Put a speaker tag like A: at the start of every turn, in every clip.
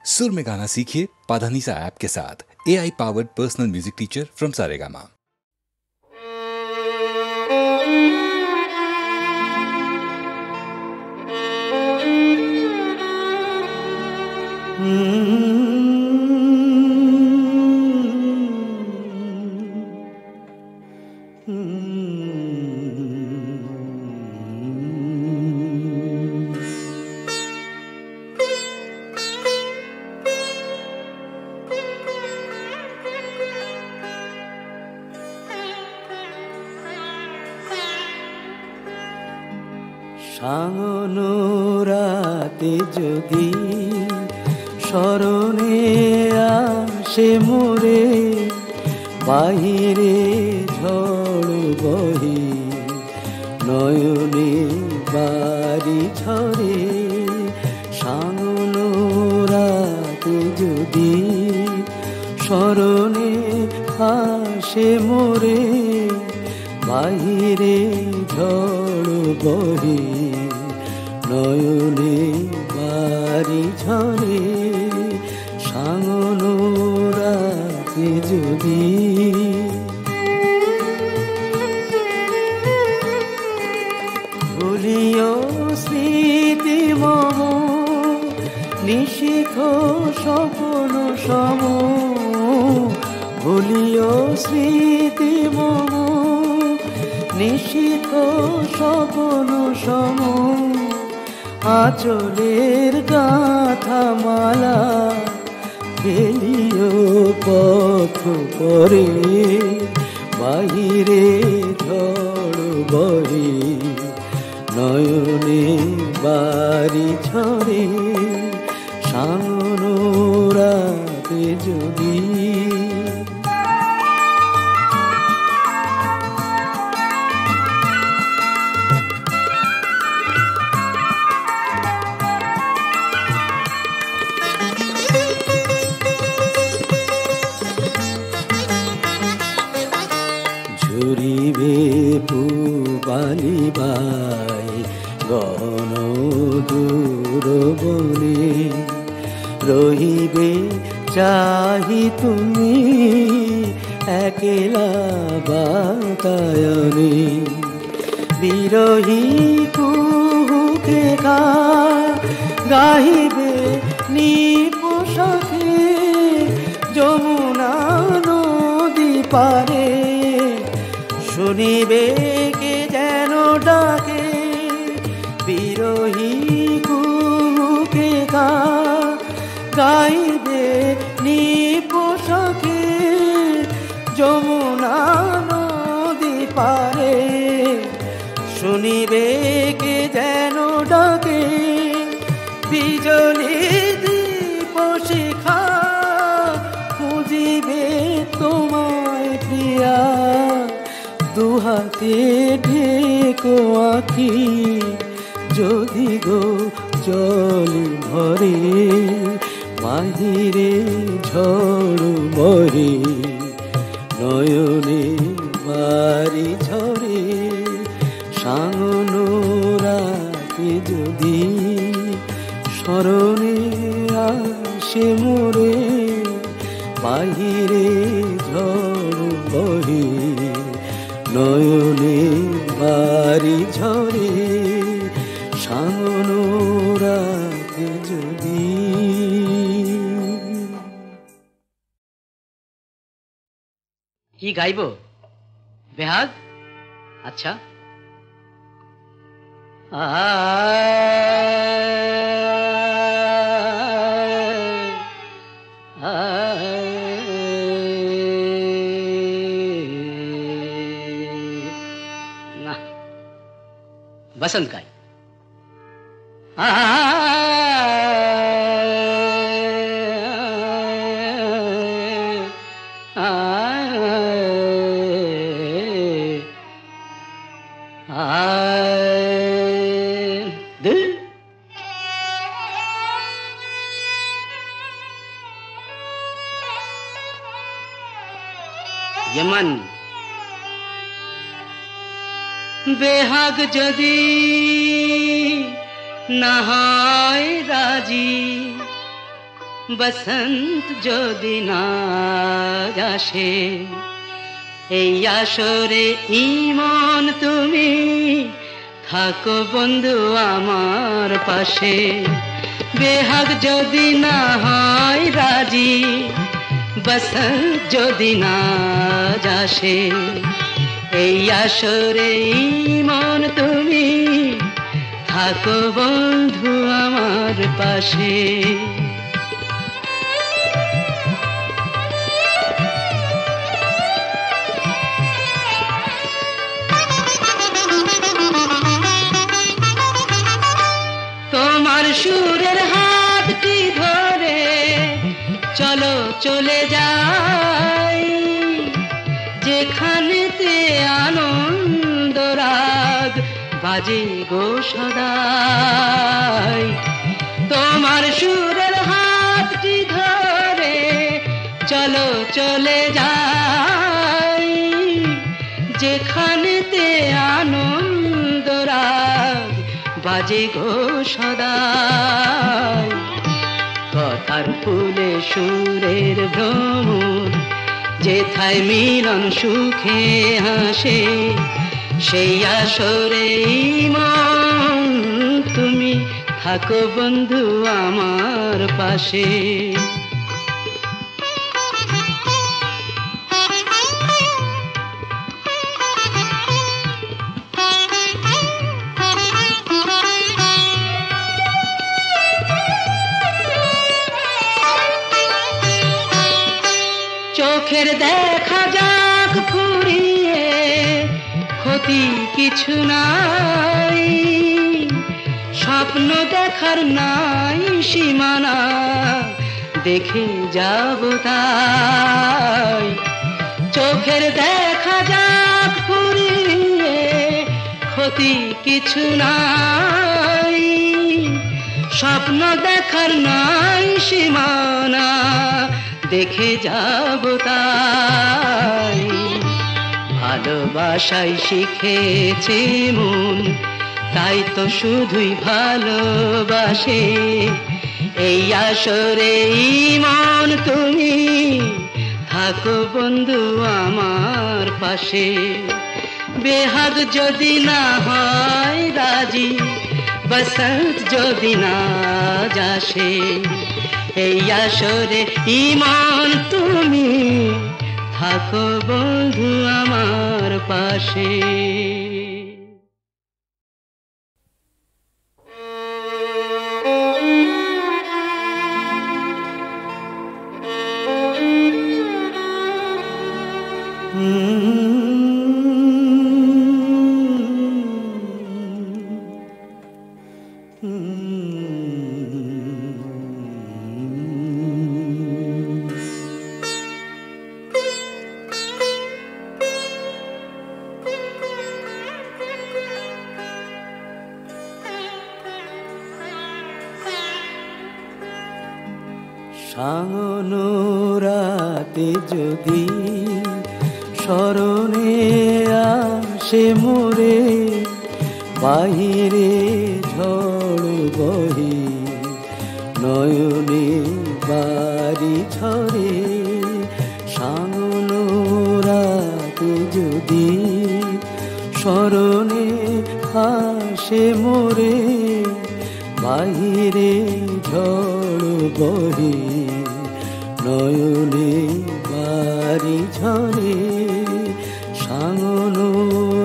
A: सुर में गाना सीखिए पाधानीसा ऐप के साथ। AI powered personal music teacher from Saregama.
B: Shaon রাতে যদি স্মরণে আসে মোরে, বাহিরে ঝড় বহে নয়নে বাড়ি ঝরে। শাওন রাতে যদি স্মরণে আসে মোরে, বাহিরে ঝড় বহে নয়নে বাড়ি ঝরে। শাওন রাতে যদি ভুলিও স্মৃতি মম, নিশিথ স্বপ্ন সম। ভুলিও স্মৃতি মম, নিশিথ স্বপ্ন সম। আঁচলের গাঁথা মালা ফেলিও পথ পরে, বাহিরে ঝড় বহে নয়নে বাড়ি ঝরে। শাওন রাতে যদি ঝরিবে পুবালি বাই গণ দূর বনে, রহিবে চাহি তুমি একলা বাতায়নে। বিরহী কুহুকে গাহিবে নিপোষাকে যমুনা নদী পারে। শুনিবে কে যেন ডাকে বিরহী কুহুকে গাইবে নিপোষাকে যমুনা নদী পারে। শুনিবে কে যেন ডাকে বিজলি দীপ শিখা, খুঁজিবে তোমায় প্রিয়া। দুহাতে ঢেকো আঁখি যদি গো জল ভরে, বাহিরে ঝড় বহে নয়নে বাড়ি ঝরে। শাওন রাতে যদি স্মরণে আসে মোরে, বাহিরে ঝড় বহে নয়নে বাড়ি ঝরে। শাওন রাতে যদি কি গাইব বেহাগ? আচ্ছা না बसंत का यमन बेहाग जदि ना হয় রাজি বসন্ত যদি না আসে, এই আসরে ইমন তুমি থাকো বন্ধু আমার পাশে। বেহাগ যদি না হয় রাজি, বসন্ত যদি না আসে, এই আসরে ইমন তুমি থাকো বন্ধু আমার পাশে। তোমার সুরের হাতটি ধরে চলো চলে যাই, যেখানেতে আনন্দ রাগ বাজে গো সদাই। তোমার সুরের হাতটি ধরে চলো চলে যাই, যেখানেতে আনন্দ রাগ বাজে গো সদাই। কথার ফুলে সুরের ভ্রমর, যেথায় মিলন সুখে হাসে, সেই আসরে ইমন তুমি থাকো বন্ধু আমার পাশে। চোখের দেখা যাক ফুরিয়ে, ক্ষতি কিছু নাই, স্বপ্ন দেখার নাই সীমানা, দেখে যাব তাই। চোখের দেখা যাক ফুরিয়ে, ক্ষতি কিছু নাই, স্বপ্ন দেখার নাই সীমানা, দেখে যাব তাই। ভালোবাসাই শিখেছে মন, তাই তো শুধুই ভালোবাসে, এই আসরে ইমন তুমি থাকো বন্ধু আমার পাশে। বেহাগ যদি না হয় রাজি, বসন্ত যদি না আসে, এই আসরে ইমন তুমি থাকো বন্ধু আমার পাশে।
C: সাঙ্গনো রাতে যদি স্মরণে আসে মোরে, বাহিরে ঝড় বহে নয়নে বাড়ি ঝরে। সাঙ্গনো রাতে যদি স্মরণে আসে মোরে, বাহিরে ঝড় বহে নয়নে বাড়ি ঝরে। সাঙ্গনো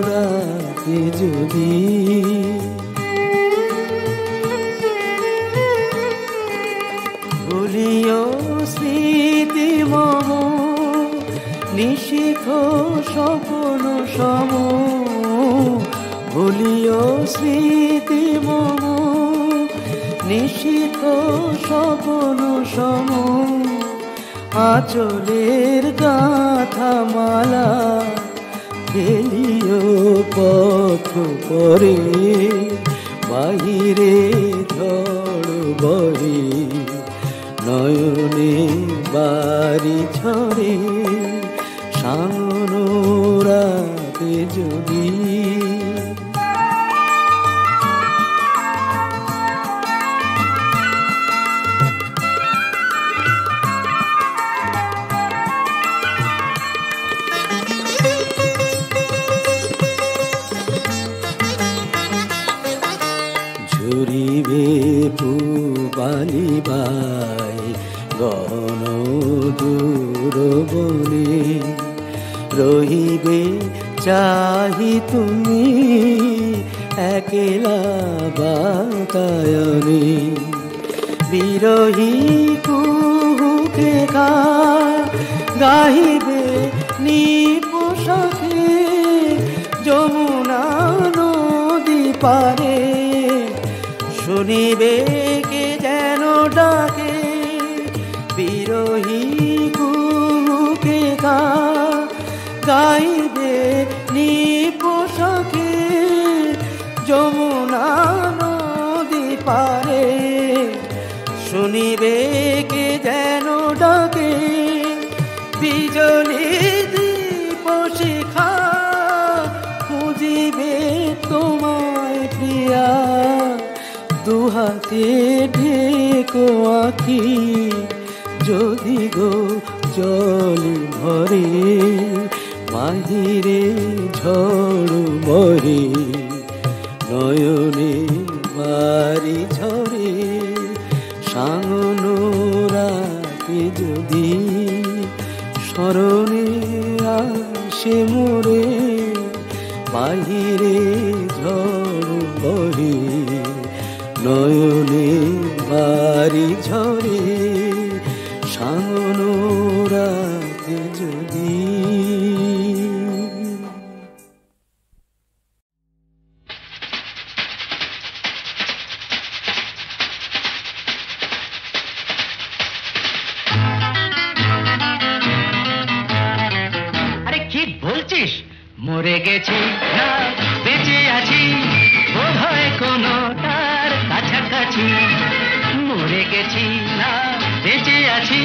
C: রাতে যদি ভুলিও স্মৃতি মম, নিশিথ স্বপ্ন সম, ভুলিও স্মৃতি মম, নিশিথ স্বপ্ন সম। আঁচলের গাথা মালা ফেলিও পথ পরে, বাহিরে ঝড় বহে নয়নে বাড়ি ঝরে। সাঙ্গনো রাতে যদি ঘন দূর বনে রহিবে চাহি তুমি একলা বাতায়নে বিরহী কুহুকে গাহিবে নিপোষাকে যমুনা নদী পারে শুনিবে কে যেন ডাকে বিরহী কুহুকে গাইবে নিপোষাকে যমুনা নদী পারে শুনিবে কে যেন ডাকে বিজলি দীপ শিখা খুঁজিবে তোমায় প্রিয়া দুহাতে ঢেকো আঁখি যদি গো জল ভরে বাহিরে ঝড় বহে নয়নে বাড়ি ঝরে সাঙ্গন রাতে যদি স্মরণে আসে মোরে বাহিরে ঝড় বহে নয়নে বাড়ি ঝরে সাঙ্গন রাতে যদি
B: মরে গেছি না বেঁচে আছি বোধ হয় কোনটার কাছাকাছি মরে গেছি না বেঁচে আছি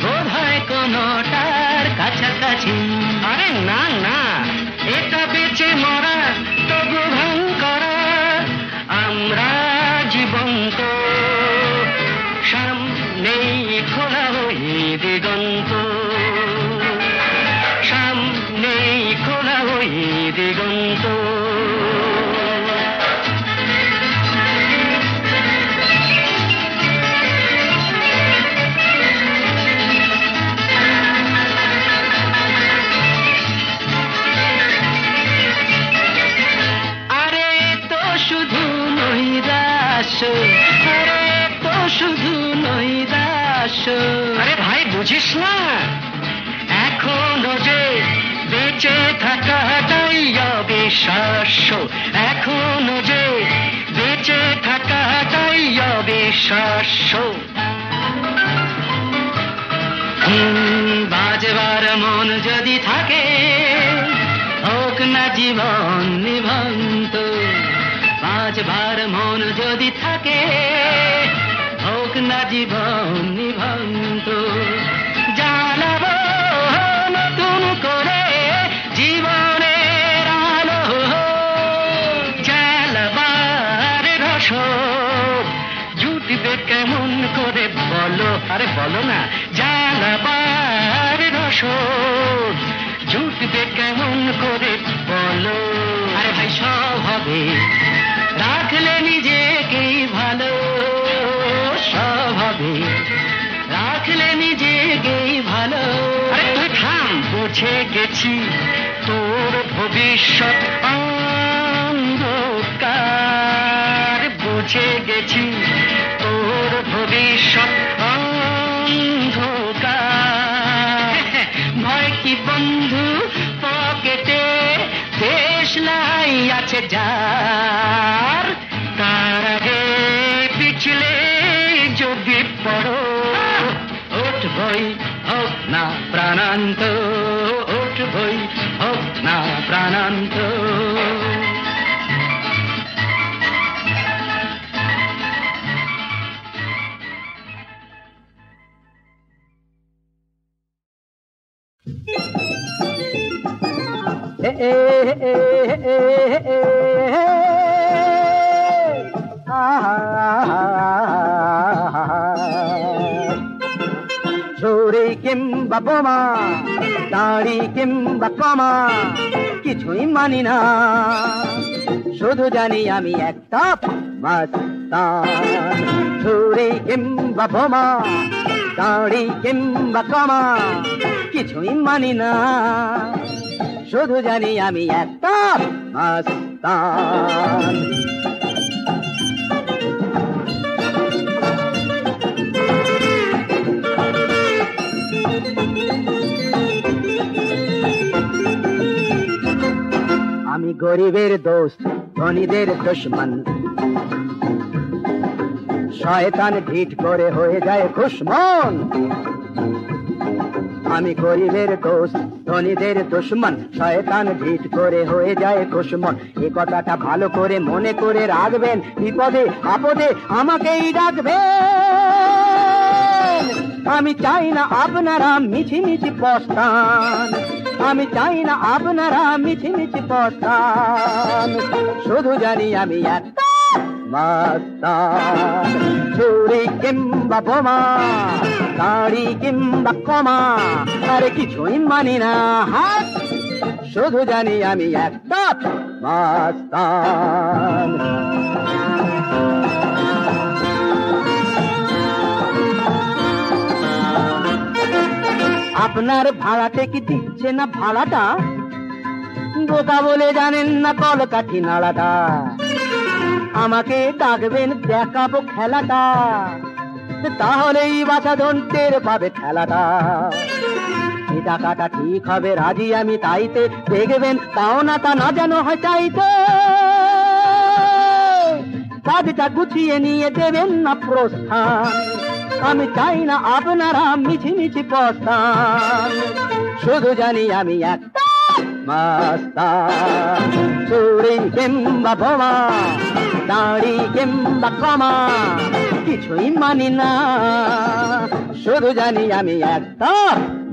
B: বোধ হয় কোনটার কাছাকাছি আরে না না এটা বেঁচে মরা তবু ভাঙ করা আমরা জীবন্ত সামনেই খোলা ওই দিগন্ত খোলা ওই দিগন্ত আরে তো শুধু নৈরাশ আরে তো শুধু নৈরাশ আরে ভাই বুঝিস না এখনো যে বেঁচে থাকাটাই অবিশ্বাস্য এখনো যে বেঁচে থাকাটাই অবিশ্বাস্য বাজবার মন যদি থাকে হোক না জীবন নিভন্ত বাজবার মন যদি থাকে হোক না জীবন নিভন্ত জানাবো নতুন করে জীবনের আলো জ্বালাবার রসদ জুটবে কেমন করে বলো আরে বলো না জ্বালাবার রসদ জুটবে কেমন করে বলো আরে ভাই সব হবে রাখলে নিজেকেই ভালো সব হবে রাখলে নিজেকেই ভালো আরে তুই থাম বুঝে গেছি তোর ভবিষ্যৎ অন্ধকার বুঝে গেছি তোর ভবিষ্যৎ অন্ধকার ভয় কি বন্ধু পকেটে দেশলাই আছে যার তার আগে পিছলে যদি পড়ো উঠবই হোক না প্রাণান্ত উঠবই হোক না প্রাণান্ত
D: ঝুড়ি কিংবা বোমা দাড়ি কিংবা কমা কিছুই মানি না শুধু জানি আমি একটা মাস্তান ঝুড়ি কিংবা বোমা দাড়ি কিংবা কমা কিছুই মানি না, শুধু জানি আমি একটা মাস্তান। আমি গরিবের দোস্ত ধনীদের দুশমন, শয়তান ঢিঠ করে হয়ে যায় খুশমন। আমি গরিবের দোস্ত ধনীদের দুশমন, শয়তান ঢিঠ করে হয়ে যায় খুশমন। এ কথাটা ভালো করে মনে করে রাখবেন, বিপদে আপদে আমাকেই ডাকবেন। আমি চাই না আপনারা মিছিমিছি পস্তান, আমি চাই না আপনারা মিছিমিছি পস্তান, শুধু জানি আমি একটা মাস্তান। চুরি কিংবা বোমা, দাড়ি কিংবা কমা, আরে কিছুই মানি না, হাত শুধু জানি আমি একটা মাস্তান। আপনার ভাড়াতে কি দিচ্ছে না ভাড়াটা, বোকা বলে জানেন না কলকাঠি নাড়াটা। আমাকে ডাকবেন দেখাবো খেলাটা, তাহলেই বাঁচা ধনটের পাবে খেলাটা। এই টাকাটা ঠিক হবে রাজি আমি তাইতে, দেখবেন পাওনাটা না যেন হয় চাইতে। কাজটা গুছিয়ে নিয়ে দেবেন না প্রস্থান, আমি চাই না আপনারা মিছিমিছি পস্তান, শুধু জানি আমি একটা মাস্তান। চুরি কিংবা বোমা, দাড়ি কিংবা কমা কিছুই মানি না, শুধু জানি আমি একটা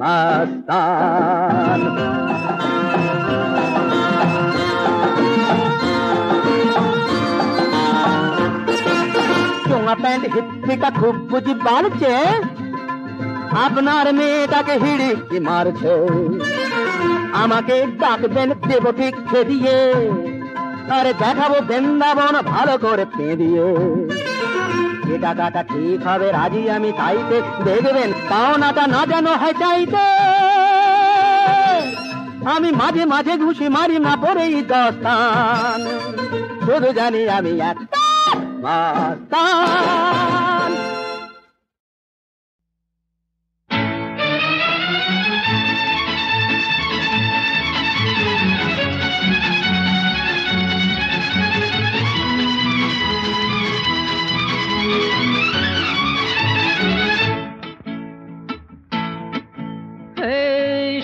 D: মাস্তান। চোঙা প্যান্ট হিপ্পিটা খুব বুঝি বাড়ছে, আপনার মেয়েটাকে হিড়িকি মারছে। আমাকে ডাকবেন দেব ঠিক খেদিয়ে, আরে দেখাবো বৃন্দাবন ভালো করে পেঁদিয়ে। এ টাকাটা ঠিক হবে রাজি আমি তাইতে, দেখবেন পাওনাটা না যেন হয় চাইতে। আমি মাঝে মাঝে ঘুষি মারি না পরেই দস্তান, শুধু জানি আমি একটা মাস্তান।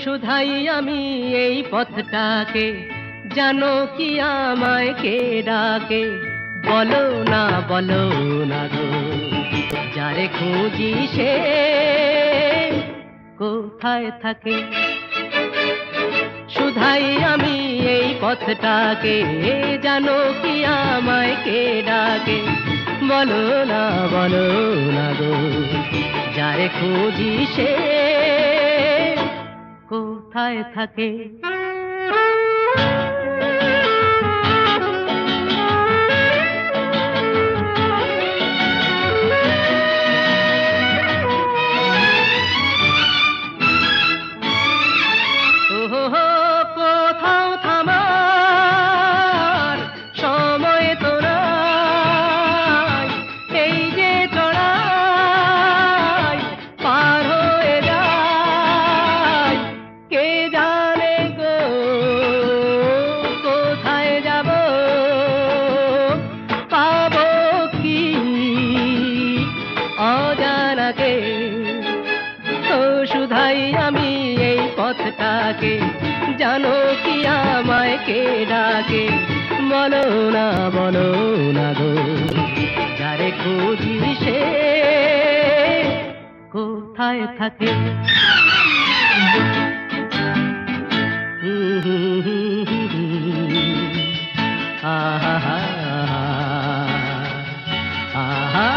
B: শুধাই আমি এই পথটাকে, জানো কি আমায় কে ডাকে? বলো না গো, যারে খুঁজি সে কোথায় থাকে? শুধাই আমি এই পথটাকে, জানো কি আমায় কে ডাকে? বলো না গো, যারে খুঁজি সে কোথায় থাকে? কোথাও থামার সময় তো নাই, এই যে চড়াই পার হয়ে যায়। কে জানে গো কোথায় যাব, পাবো কি অজানাকে? তো শুধাই আমি এই পথটাকে, জানো কি আমায় কে ডাকে? বলো না গো, যারে খুঁজি সে কোথায় থাকে? আহা আহা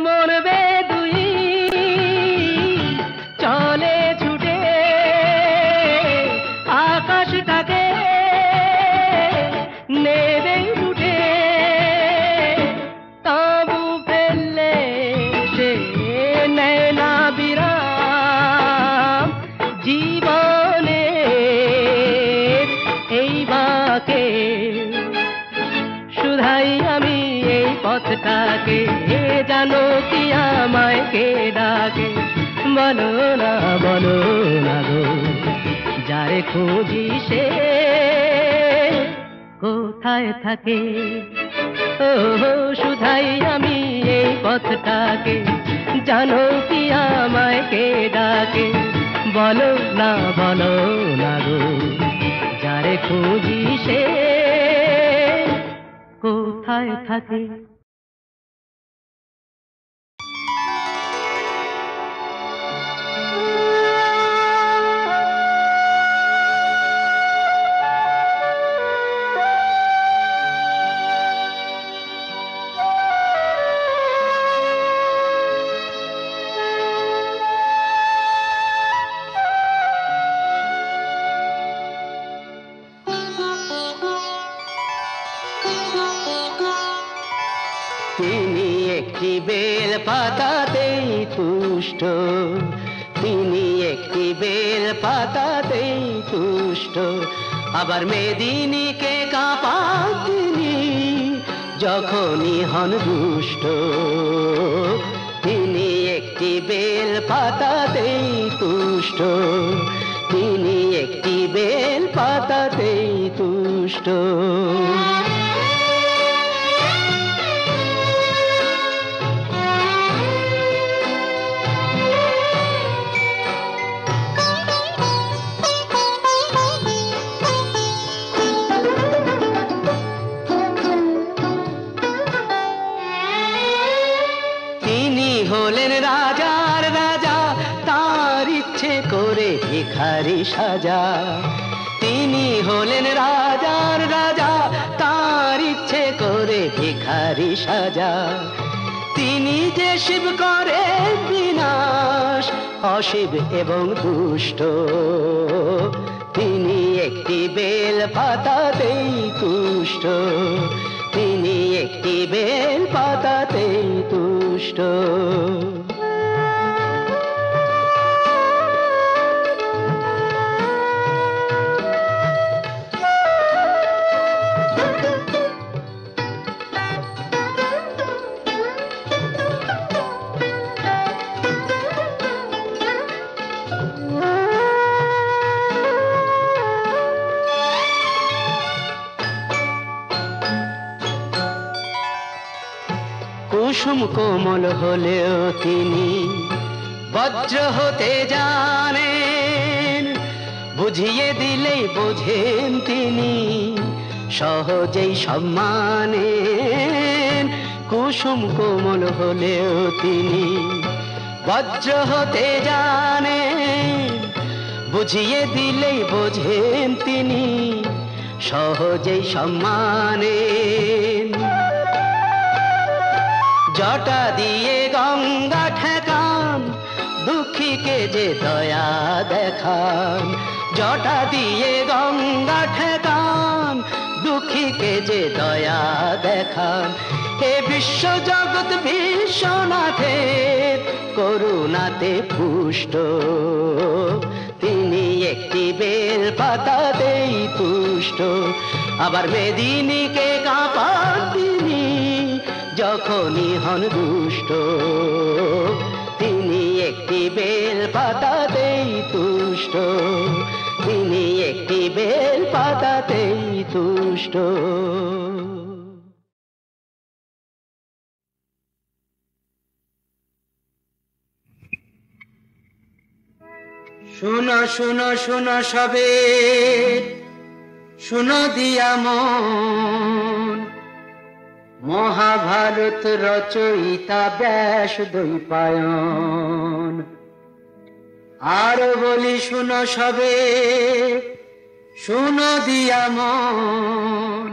B: মরবে দুই চলে ছুটে, আকাশটাকে নেবে উঠে। এই পথটাকে, জানো কি আমায় কে ডাকে? বলো না গো, যারে খুঁজি সে কোথায় থাকে? ও শুধাই আমি এই পথটাকে, জানো কি আমায় কে ডাকে? বলো না গো, যারে খুঁজি সে কোথায় থাকে?
D: তিনি একটি বেল পাতাতেই তুষ্ট, তিনি একটি বেল পাতাতেই তুষ্ট, আবার মেদিনীকে কাঁপান তিনি যখনই হন দুষ্ট। তিনি একটি বেল পাতাতেই তুষ্ট, তিনি একটি বেল পাতাতেই তুষ্ট। হলেন রাজার রাজা, তার ইচ্ছে করে ভিখারি সাজা। তিনি হলেন রাজার রাজা, তার ইচ্ছে করে ভিখারি সাজা। তিনি যে শিব করে বিনাশ, অশিব এবং দুষ্ট। তিনি একটি বেল পাতাতেই তুষ্ট, তিনি একটি বেল পাতাতেই তুষ্ট। কুসুম কোমল হলেও তিনি বজ্র হতে জানেন, বুঝিয়ে দিলেই বোঝেন তিনি সহজেই সম্মানেন। কুসুম কোমল হলেও তিনি বজ্র হতে জানেন, বুঝিয়ে দিলেই বোঝেন তিনি সহজেই সম্মানেন। জটা দিয়ে গঙ্গা ঠেকান, দুঃখীকে যে দয়া দেখান। জটা দিয়ে গঙ্গা ঠেকান, দুঃখীকে যে দয়া দেখান। হে বিশ্ব জগৎ বিশ্বনাথের করুণাতে পুষ্ট, তিনি একটি বেল পাতাতেই তুষ্ট, আবার মেদিনীকে কাঁপান তিনি যখনই হন দুষ্ট। তিনি একটি বেল পাতাতেই তুষ্ট, তিনি একটি বেল পাতাতেই তুষ্ট। শুনো শুনো শুনো সবে, শুনো দিয়া মন, মহাভারত রচয়িতা ব্যাস দ্বৈপায়ন। আর বলি শুনো সবে, শুনো দিয়া মন,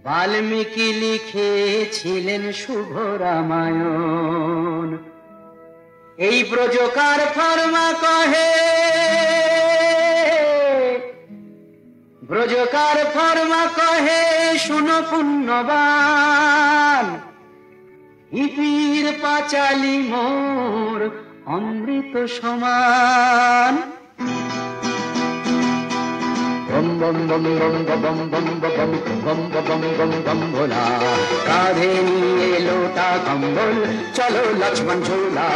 D: বাল্মীকি লিখেছিলেন শুভ রামায়ণ। এই ব্রজকার ফর্মা কহে, ব্রজকার ফর্মা কহে শুনো পুণ্যবান, ইপির পাঁচালী মোর অমৃত সমান। বম বম বম বম বম বম বম বম বম বম বম বম ভোলা, রাধে কাঁধে নিয়ে লোটা কম্বল চলো লক্ষ্মণ ঝোলা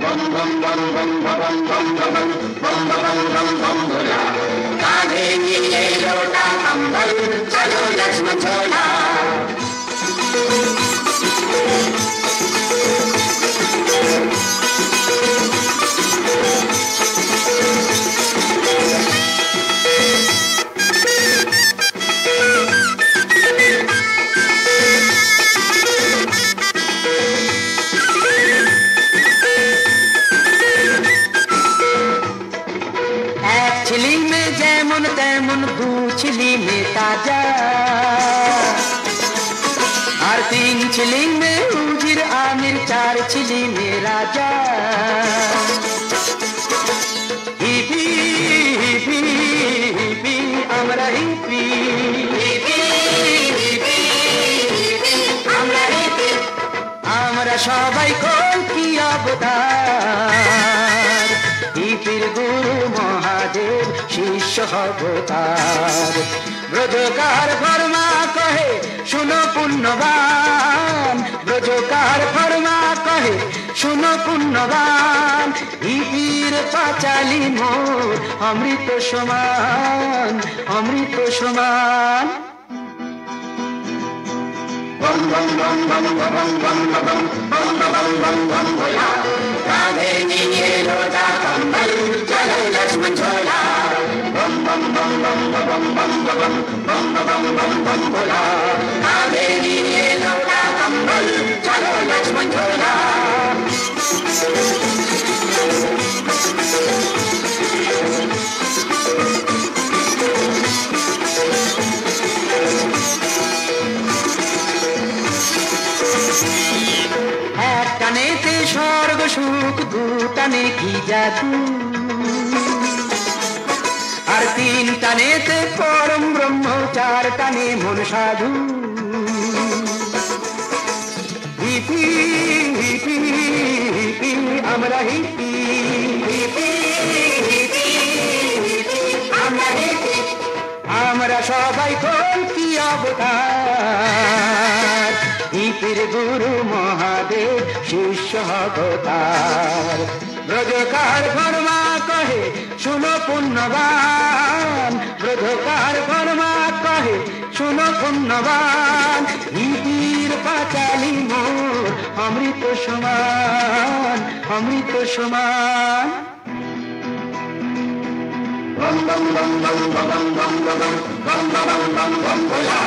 D: বম বম বম বম বম বম বম বম বম বম বম ভোলা কাঁধে নিয়ে লোটা কম্বল চলো লক্ষ্মণ ঝোলা তেমন দু ছিলি মে তাজা আর তিন ছিলি মে উজির আমির চার ছিলি মে রাজা হিপি হিপি হিপি আমরা হিপি আমরা সবাই কলকি অবতার হিপির গুরু মহাদেব শিষ্য অবতার ব্রজকার ফরমা কহে শুনো পুণ্যবান ব্রজকার ফরমা কহে শুনো পুণ্যবান হিপির পাঁচালি মোর অমৃত সমান অমৃত সমান বম বম বম বম বম বম বম বম বম বম বম ভোলা কাঁধে নিয়ে লোটা কম্বল চলো লক্ষ্মণ ঝোলা বম বম বম বম বম বম বম বম বম বম বম ভোলা কাঁধে নিয়ে লোটা কম্বল চলো লক্ষ্মণ ঝোলা এক টানেতে স্বর্গ সুখ দু টানে কি জাদু আর তিন টানেতে পরম ব্রহ্ম চার টানে মন সাধু হিপি হিপি হিপি আমরা হিপি হিপি হিপি আমরা হিপি আমরা সবাই কলকি অবতার হিপির গুরু মহাদেব শিষ্য অবতার ব্রজকার ফরমা কহে শুনো পুণ্যবান ব্রজকার ফরমা কহে শুনো পুণ্যবান হিপির পাঁচালি মোর অমৃত সমান অমৃত সমান বম বম বম বম বম বম বম বম বম বম বম ভোলা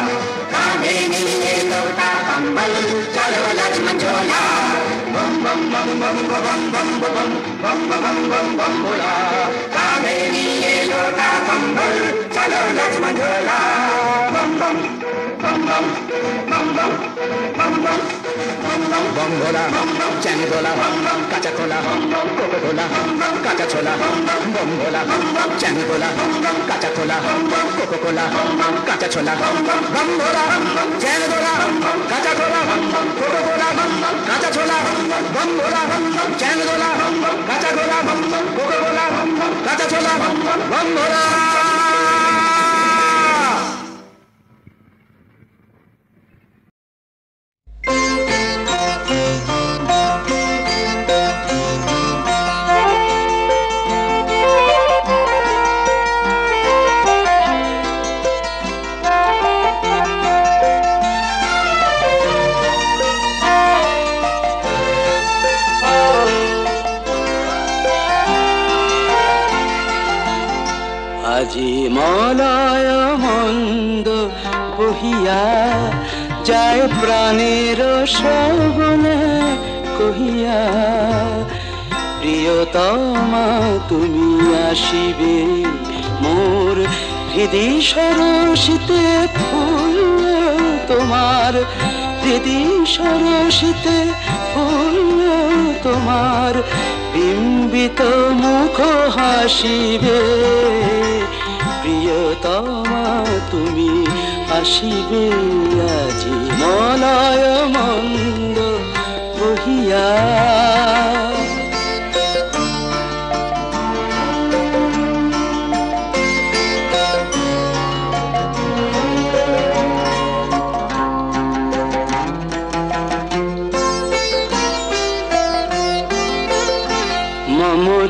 D: কাঁধে নিয়ে লোটা কম্বল চলো লক্ষ্মণ ঝোলা বম বম বম বম বম বম বম বম বম বম বম ভোলা কাঁধে নিয়ে লোটা কম্বল চলো লক্ষ্মণ ঝোলা বম বম বম বম বম বম বম বম বম ভোলা চ্যানি দোলা কাঁচা খোলা কোকো কোলা কাঁচা ছোলা বম ভোলা চ্যানি দোলা কাঁচা খোলা কোকো কোলা কাঁচা ছোলা বম ভোলা চ্যানি দোলা কাঁচা খোলা কোকো কোলা কাঁচা ছোলা বম ভোলা চ্যানি দোলা কাঁচা খোলা কোকো কোলা কাঁচা ছোলা বম ভোলা আজি মলয় মন্দ বহিয়া যায় প্রাণের সগুনে কহিয়া প্রিয়তমা তুমি আসিবে মোর হৃদি সরসিতে ফুল তোমার হৃদি সরসিতে ফুল তোমার বিম্বিত মুখ হাসিবে প্রিয়তমা তুমি আসিবে আজি মলয় মন্দ বহিয়া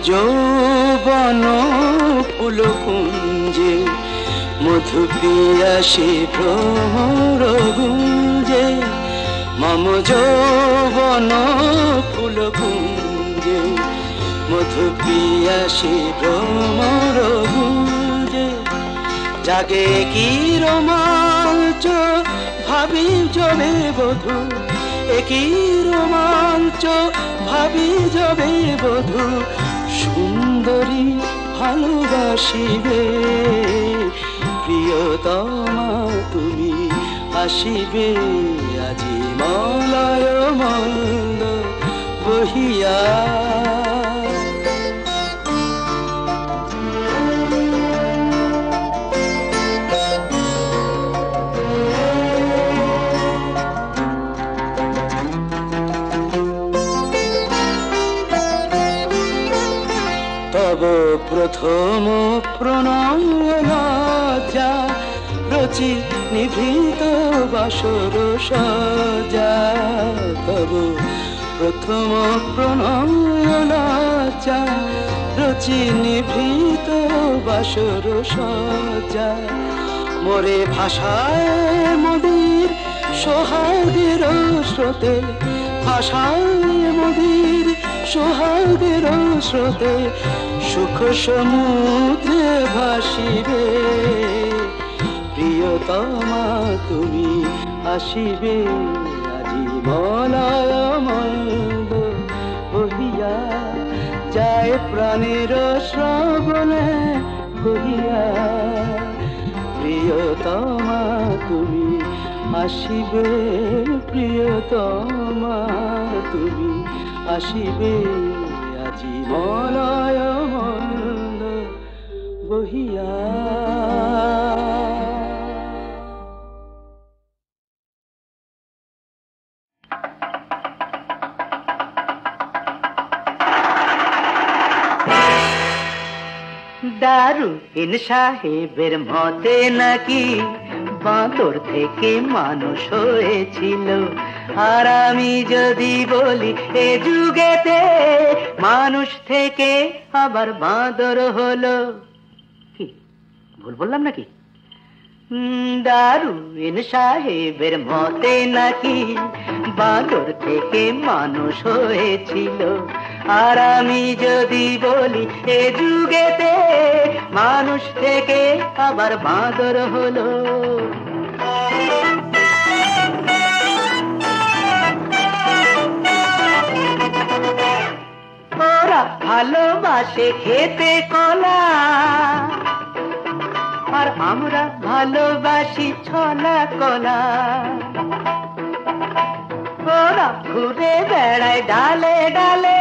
C: যৌবন ফুল কুঞ্জে মধু পিয়াসে ভ্রমর গুঞ্জে মম যৌবন ফুল কুঞ্জে মধু পিয়াসে ভ্রমর গুঞ্জে জাগে কি রোমাঞ্চ ভাবি জবে বধূ একই রোমাঞ্চ ভাবি যাবে বধূ সুন্দরী ভালোবাসিবে প্রিয়তমা তুমি আসিবে আজি মলয় মন্দ বহিয়া প্রথম প্রণয় লজ্জা রচি নিভৃত বাসর সজ্জা তব প্রথম প্রণয় লজ্জা রচি নিভৃত বাসর সজ্জা মোরে ভাষায় মদির সোহাগের স্রোতে ভাষায় মদির সোহাগের স্রোতে সুখ সমুদ্রে ভাসিবে প্রিয়তমা তুমি আসিবে আজি মলয় মন্দ বহিয়া যায় প্রাণের শ্রবণে কহিয়া প্রিয়তমা তুমি আসিবে প্রিয়তমা তুমি আসিবে আজি মলয় মন্দ বহিয়া
D: দারুইন সাহেবের মতে নাকি বাঁদর থেকে মানুষ হয়েছিল আর আমি যদি বলি এ যুগেতে মানুষ থেকে আবার বাঁদর হলো কি ভুল বললাম নাকি দারুইন সাহেবের মতে নাকি বাঁদর থেকে মানুষ হয়েছিল আর আমি যদি বলি এ যুগেতে মানুষ থেকে আবার বাঁদর হলো ওরা ভালোবাসে খেতে কলা আর আমরা ভালোবাসি ছলা কলা ওরা ঘুরে বেড়ায় ডালে ডালে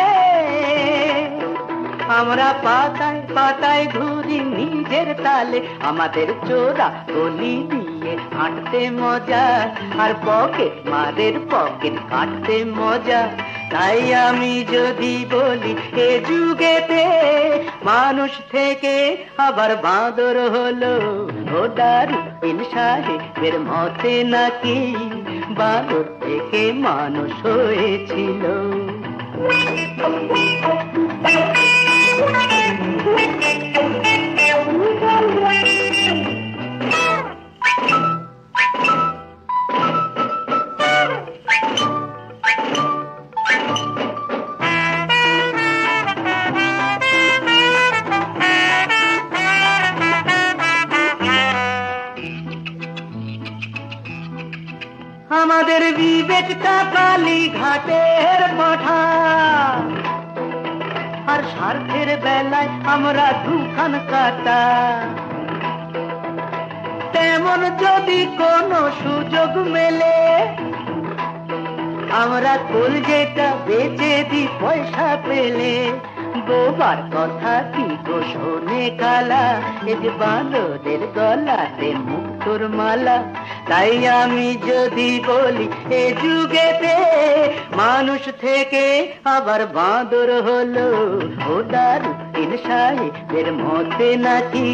D: আমরা পাতায় পাতায় ঘুরি নিজের তালে আমাদের চোরা গলি দিয়ে হাঁটতে মজা আর পকেট মারের পকেট কাটতে মজা তাই আমি যদি বলি এ যুগেতে মানুষ থেকে আবার বাঁদর হলো ও দারুইন সাহেবের মতে নাকি বাঁদর থেকে মানুষ হয়েছিল আমাদের বিবেকটা কালী ঘাটের পাঠা আর স্বার্থের বেলায় আমরা দুখান কাটা তেমন যদি কোনো সুযোগ মেলে আমরা কলজেটা বেচে দিই পয়সা পেলে বোবার কথা কি গো শোনে কালা এ যে বাঁদরের গলাতে মুক্তোর মালা তাই আমি যদি বলি এ যুগেতে মানুষ থেকে আবার বাঁদর হলো ও দারুইন সাহেবের মতে নাকি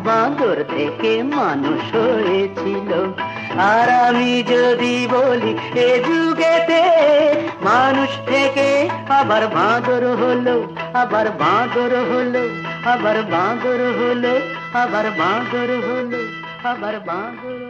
D: বাঁদর থেকে মানুষ হয়েছিল
C: আর আমি যদি বলি এ যুগেতে মানুষ থেকে আবার বাঁদর হলো, আবার বাঁদর হলো, আবার বাঁদর হলো, আবার বাঁদর হলো, আবার বাঁদর